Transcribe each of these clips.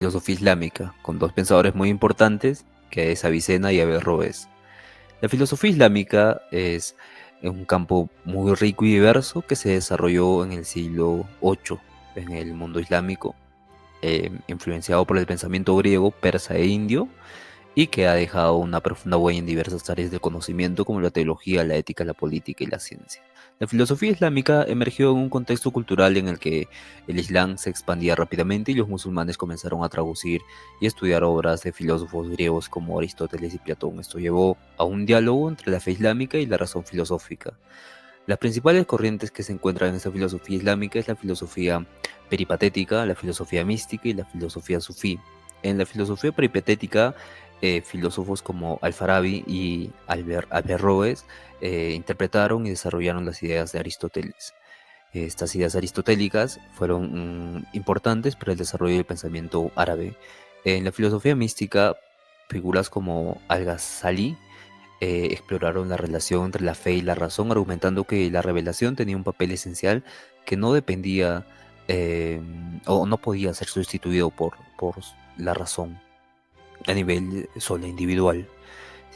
Filosofía islámica, con dos pensadores muy importantes, que es Avicena y Averroes. La filosofía islámica es un campo muy rico y diverso que se desarrolló en el siglo VIII en el mundo islámico, influenciado por el pensamiento griego, persa e indio, y que ha dejado una profunda huella en diversas áreas del conocimiento como la teología, la ética, la política y la ciencia. La filosofía islámica emergió en un contexto cultural en el que el Islam se expandía rápidamente y los musulmanes comenzaron a traducir y estudiar obras de filósofos griegos como Aristóteles y Platón. Esto llevó a un diálogo entre la fe islámica y la razón filosófica. Las principales corrientes que se encuentran en esta filosofía islámica es la filosofía peripatética, la filosofía mística y la filosofía sufí. En la filosofía peripatética, filósofos como Al-Farabi y Averroes interpretaron y desarrollaron las ideas de Aristóteles. Estas ideas aristotélicas fueron importantes para el desarrollo del pensamiento árabe. En la filosofía mística, figuras como Al-Ghazali exploraron la relación entre la fe y la razón, argumentando que la revelación tenía un papel esencial que no dependía eh, o no podía ser sustituido por la razón a nivel solo individual,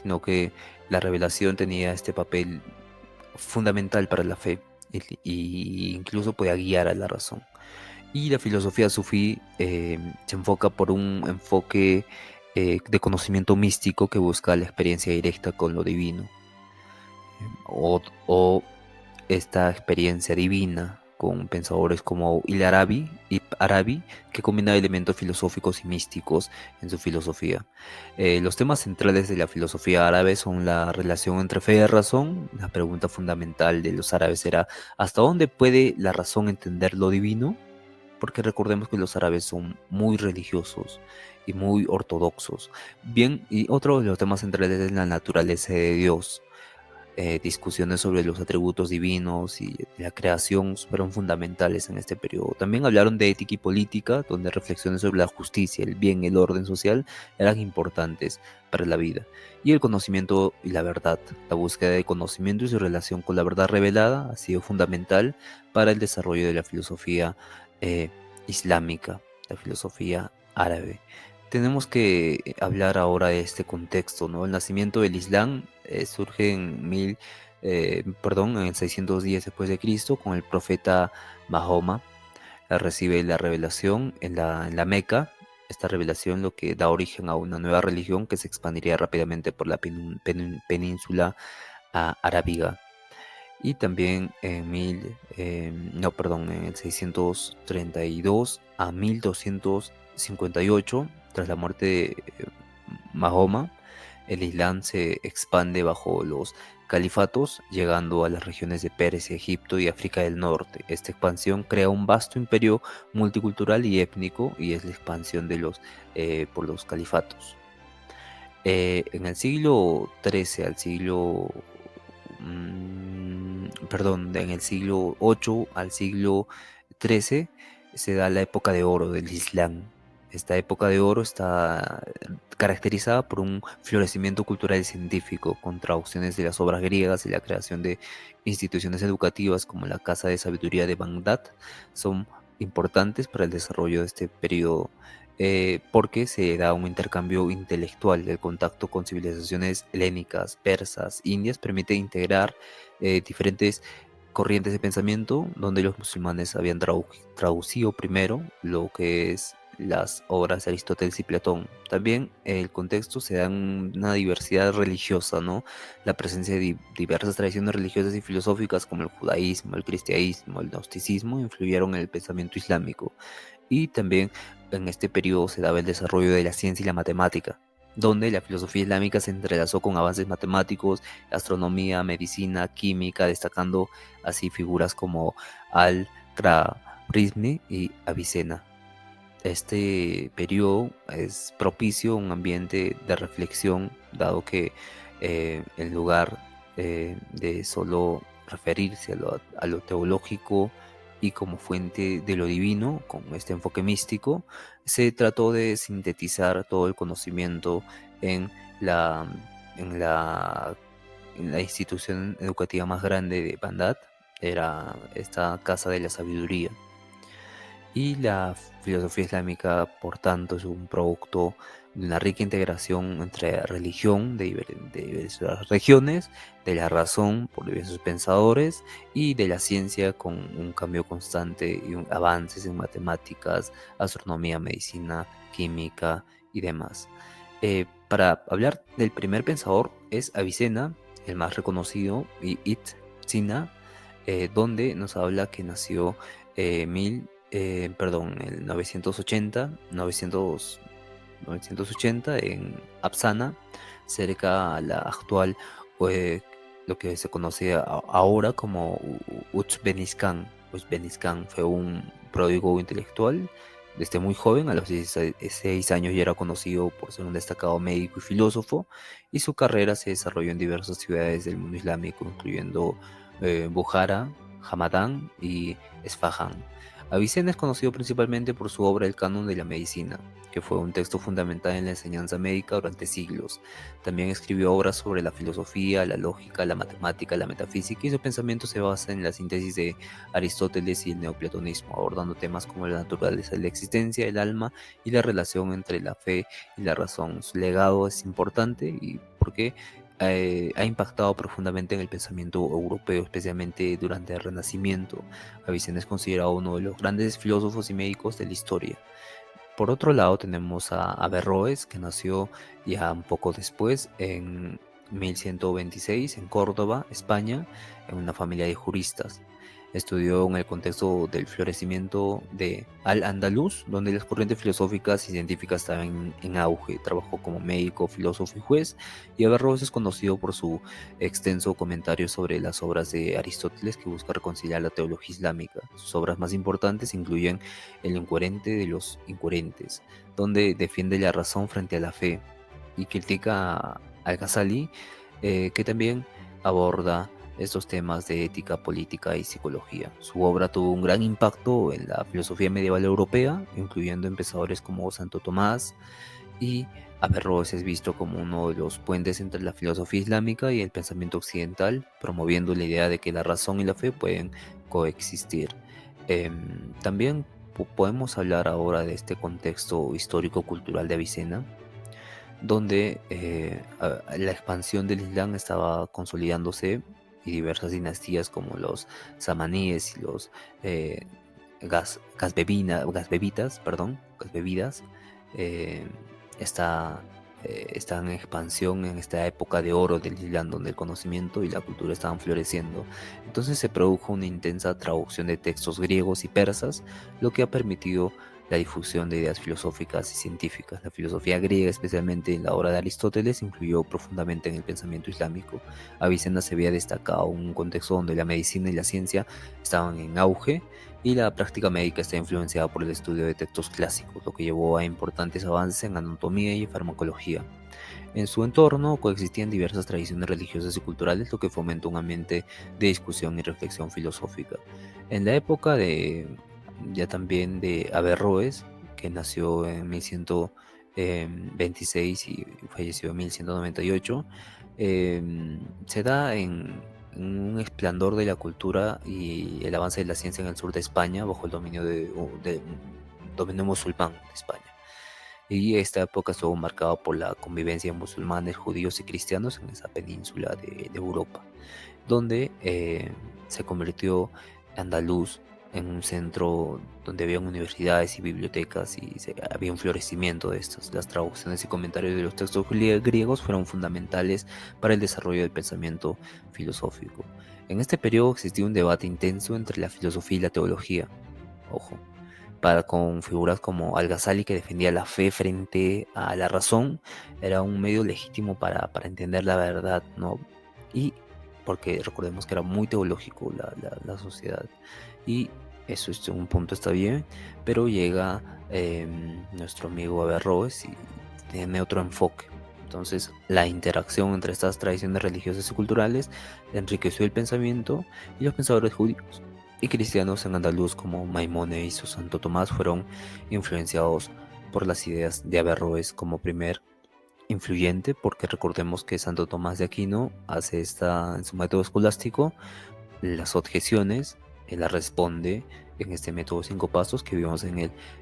sino que la revelación tenía este papel fundamental para la fe y incluso podía guiar a la razón. Y la filosofía sufí se enfoca por un enfoque de conocimiento místico que busca la experiencia directa con lo divino o esta experiencia divina con pensadores como Arabi, que combina elementos filosóficos y místicos en su filosofía. Los temas centrales de la filosofía árabe son la relación entre fe y razón. La pregunta fundamental de los árabes era ¿hasta dónde puede la razón entender lo divino? Porque recordemos que los árabes son muy religiosos y muy ortodoxos. Bien, y otro de los temas centrales es la naturaleza de Dios. Discusiones sobre los atributos divinos y la creación fueron fundamentales en este periodo. También hablaron de ética y política, donde reflexiones sobre la justicia, el bien, el orden social eran importantes para la vida. Y el conocimiento y la verdad, la búsqueda de conocimiento y su relación con la verdad revelada ha sido fundamental para el desarrollo de la filosofía eh, islámica, la filosofía árabe. Tenemos que hablar ahora de este contexto, ¿no? El nacimiento del Islam surge en el 610 después de Cristo con el profeta Mahoma. Recibe la revelación en la Meca. Esta revelación lo que da origen a una nueva religión que se expandiría rápidamente por la península arábiga. Y también en el 632 a 1258, tras la muerte de Mahoma, el Islam se expande bajo los califatos, llegando a las regiones de Persia, Egipto y África del Norte. Esta expansión crea un vasto imperio multicultural y étnico, y es la expansión por los califatos. En el siglo XIII al en el siglo VIII al siglo XIII se da la época de oro del Islam. Esta época de oro está caracterizada por un florecimiento cultural y científico, con traducciones de las obras griegas y la creación de instituciones educativas como la Casa de Sabiduría de Bagdad. Son importantes para el desarrollo de este periodo porque se da un intercambio intelectual. El contacto con civilizaciones helénicas, persas, indias permite integrar diferentes corrientes de pensamiento, donde los musulmanes habían traducido primero lo que es las obras de Aristóteles y Platón. También el contexto se da en una diversidad religiosa, ¿no? La presencia de diversas tradiciones religiosas y filosóficas como el judaísmo, el cristianismo, el gnosticismo influyeron en el pensamiento islámico. Y también en este periodo se daba el desarrollo de la ciencia y la matemática, donde la filosofía islámica se entrelazó con avances matemáticos, astronomía, medicina, química, destacando así figuras como Al-Khwarizmi y Avicena. Este periodo es propicio a un ambiente de reflexión, dado que en lugar de solo referirse a lo teológico y como fuente de lo divino, con este enfoque místico, se trató de sintetizar todo el conocimiento en la, en la, en la institución educativa más grande de Bagdad, era esta Casa de la Sabiduría. Y la filosofía islámica, por tanto, es un producto de una rica integración entre religión de diversas regiones, de la razón por diversos pensadores y de la ciencia con un cambio constante y avances en matemáticas, astronomía, medicina, química y demás. Para hablar del primer pensador es Avicena, el más reconocido, y Ibn Sina, donde nos habla que nació el 980 en Apsana, cerca a la actual, eh, lo que se conoce ahora como Uzbekistán. Uzbekistán fue un pródigo intelectual. Desde muy joven, a los 16 años, ya era conocido por ser un destacado médico y filósofo, y su carrera se desarrolló en diversas ciudades del mundo islámico, incluyendo Bukhara, Hamadán y Esfahan. Avicena es conocido principalmente por su obra El Canon de la Medicina, que fue un texto fundamental en la enseñanza médica durante siglos. También escribió obras sobre la filosofía, la lógica, la matemática, la metafísica, y su pensamiento se basa en la síntesis de Aristóteles y el neoplatonismo, abordando temas como la naturaleza de la existencia, el alma y la relación entre la fe y la razón. Su legado es importante y porque ha impactado profundamente en el pensamiento europeo, especialmente durante el Renacimiento. Avicena es considerado uno de los grandes filósofos y médicos de la historia. Por otro lado, tenemos a Averroes, que nació ya un poco después, en 1126, en Córdoba, España, en una familia de juristas. Estudió en el contexto del florecimiento de Al-Andalus, donde las corrientes filosóficas y científicas estaban en auge. Trabajó como médico, filósofo y juez, y Averroes es conocido por su extenso comentario sobre las obras de Aristóteles, que busca reconciliar la teología islámica. Sus obras más importantes incluyen El incoherente de los incoherentes, donde defiende la razón frente a la fe y critica a Al-Ghazali, que también aborda estos temas de ética, política y psicología. Su obra tuvo un gran impacto en la filosofía medieval europea, incluyendo en pensadores como Santo Tomás, y Averroes es visto como uno de los puentes entre la filosofía islámica y el pensamiento occidental, promoviendo la idea de que la razón y la fe pueden coexistir. También podemos hablar ahora de este contexto histórico-cultural de Avicena, donde la expansión del Islam estaba consolidándose y diversas dinastías como los samaníes y los eh, gasbebidas, eh, está, están en expansión en esta época de oro del Islam, donde el conocimiento y la cultura estaban floreciendo. Entonces se produjo una intensa traducción de textos griegos y persas, lo que ha permitido la difusión de ideas filosóficas y científicas. La filosofía griega, especialmente en la obra de Aristóteles, influyó profundamente en el pensamiento islámico. Avicena se había destacado en un contexto donde la medicina y la ciencia estaban en auge, y la práctica médica está influenciada por el estudio de textos clásicos, lo que llevó a importantes avances en anatomía y farmacología. En su entorno coexistían diversas tradiciones religiosas y culturales, lo que fomentó un ambiente de discusión y reflexión filosófica. En la época de ya también de Averroes, que nació en 1126 y falleció en 1198, se da en un esplendor de la cultura y el avance de la ciencia en el sur de España bajo el dominio musulmán de España. Y esta época estuvo marcada por la convivencia de musulmanes, judíos y cristianos en esa península de Europa, donde se convirtió Andaluz en un centro donde había universidades y bibliotecas y había un florecimiento de estos. Las traducciones y comentarios de los textos griegos fueron fundamentales para el desarrollo del pensamiento filosófico. En este periodo existía un debate intenso entre la filosofía y la teología. Ojo, con figuras como Al-Ghazali, que defendía la fe frente a la razón, era un medio legítimo para entender la verdad, ¿no? Y porque recordemos que era muy teológico la sociedad. Y eso es un punto, está bien, pero llega nuestro amigo Averroes y tiene otro enfoque. Entonces, la interacción entre estas tradiciones religiosas y culturales enriqueció el pensamiento, y los pensadores judíos y cristianos en Andaluz como Maimónides o Santo Tomás fueron influenciados por las ideas de Averroes como primer influyente, porque recordemos que Santo Tomás de Aquino en su método escolástico las objeciones, él las responde en este método 5 pasos que vimos en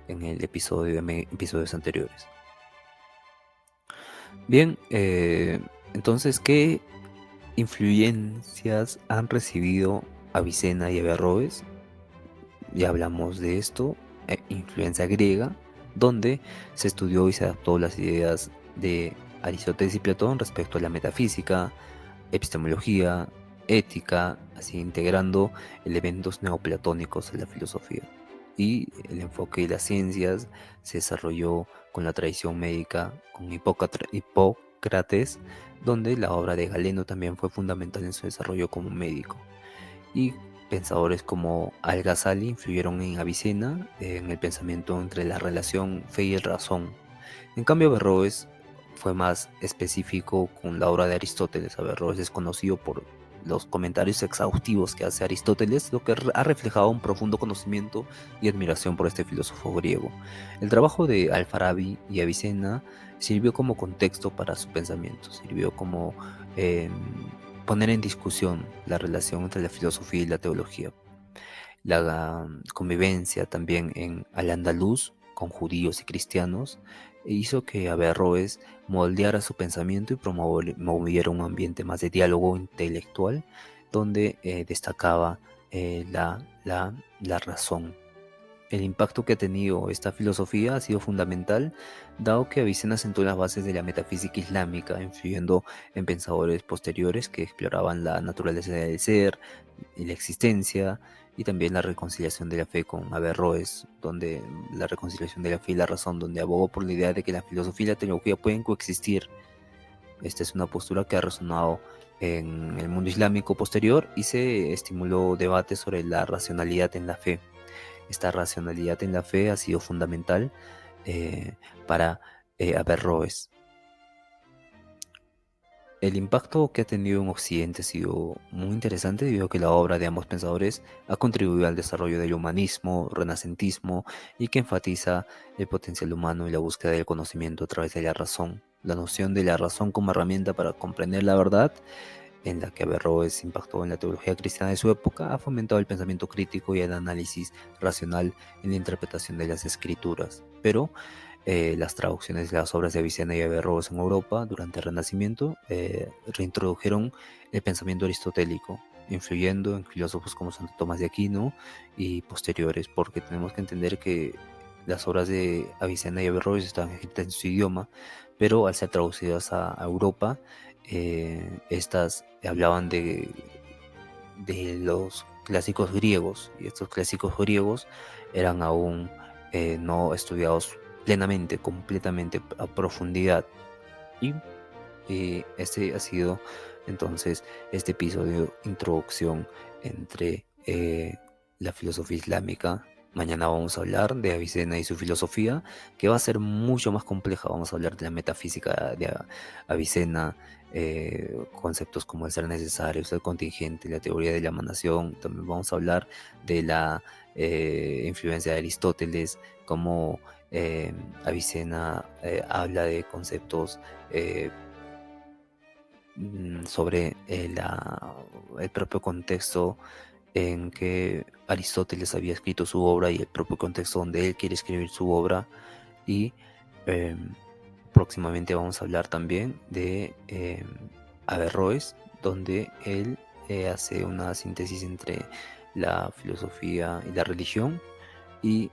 el episodios anteriores. Bien, entonces, ¿qué influencias han recibido Avicena y Averroes? Ya hablamos de esto, influencia griega, donde se estudió y se adaptó las ideas de Aristóteles y Platón respecto a la metafísica, epistemología, ética, así integrando elementos neoplatónicos en la filosofía. Y el enfoque de las ciencias se desarrolló con la tradición médica, con Hipócrates, donde la obra de Galeno también fue fundamental en su desarrollo como médico. Y pensadores como Al-Ghazali influyeron en Avicena en el pensamiento entre la relación fe y razón. En cambio, Averroes fue más específico con la obra de Aristóteles. Averroes es conocido por los comentarios exhaustivos que hace Aristóteles, lo que ha reflejado un profundo conocimiento y admiración por este filósofo griego. El trabajo de Al-Farabi y Avicena sirvió como contexto para su pensamiento, sirvió como eh, poner en discusión la relación entre la filosofía y la teología. La convivencia también en Al-Andalus con judíos y cristianos hizo que Averroes moldeara su pensamiento y promoviera un ambiente más de diálogo intelectual donde destacaba la razón. El impacto que ha tenido esta filosofía ha sido fundamental, dado que Avicena sentó las bases de la metafísica islámica, influyendo en pensadores posteriores que exploraban la naturaleza del ser y la existencia, y también la reconciliación de la fe con Averroes, donde la reconciliación de la fe y la razón, donde abogó por la idea de que la filosofía y la teología pueden coexistir. Esta es una postura que ha resonado en el mundo islámico posterior y se estimuló debates sobre la racionalidad en la fe. Esta racionalidad en la fe ha sido fundamental para Averroes. El impacto que ha tenido en Occidente ha sido muy interesante debido a que la obra de ambos pensadores ha contribuido al desarrollo del humanismo, renacentismo y que enfatiza el potencial humano y la búsqueda del conocimiento a través de la razón. La noción de la razón como herramienta para comprender la verdad, en la que Averroes impactó en la teología cristiana de su época, ha fomentado el pensamiento crítico y el análisis racional en la interpretación de las escrituras. Pero las traducciones de las obras de Avicena y Averroes en Europa durante el Renacimiento reintrodujeron el pensamiento aristotélico, influyendo en filósofos como Santo Tomás de Aquino y posteriores, porque tenemos que entender que las obras de Avicena y Averroes estaban escritas en su idioma, pero al ser traducidas a Europa, estas hablaban de los clásicos griegos, y estos clásicos griegos eran aún no estudiados plenamente, completamente a profundidad. Y este ha sido entonces este episodio de introducción entre la filosofía islámica. Mañana vamos a hablar de Avicena y su filosofía, que va a ser mucho más compleja. Vamos a hablar de la metafísica de Avicena, conceptos como el ser necesario, el ser contingente, la teoría de la emanación. También vamos a hablar de la influencia de Aristóteles, cómo Avicena habla de conceptos sobre el propio contexto en que Aristóteles había escrito su obra y el propio contexto donde él quiere escribir su obra. Y em, próximamente vamos a hablar también de Averroes, donde él hace una síntesis entre la filosofía y la religión, y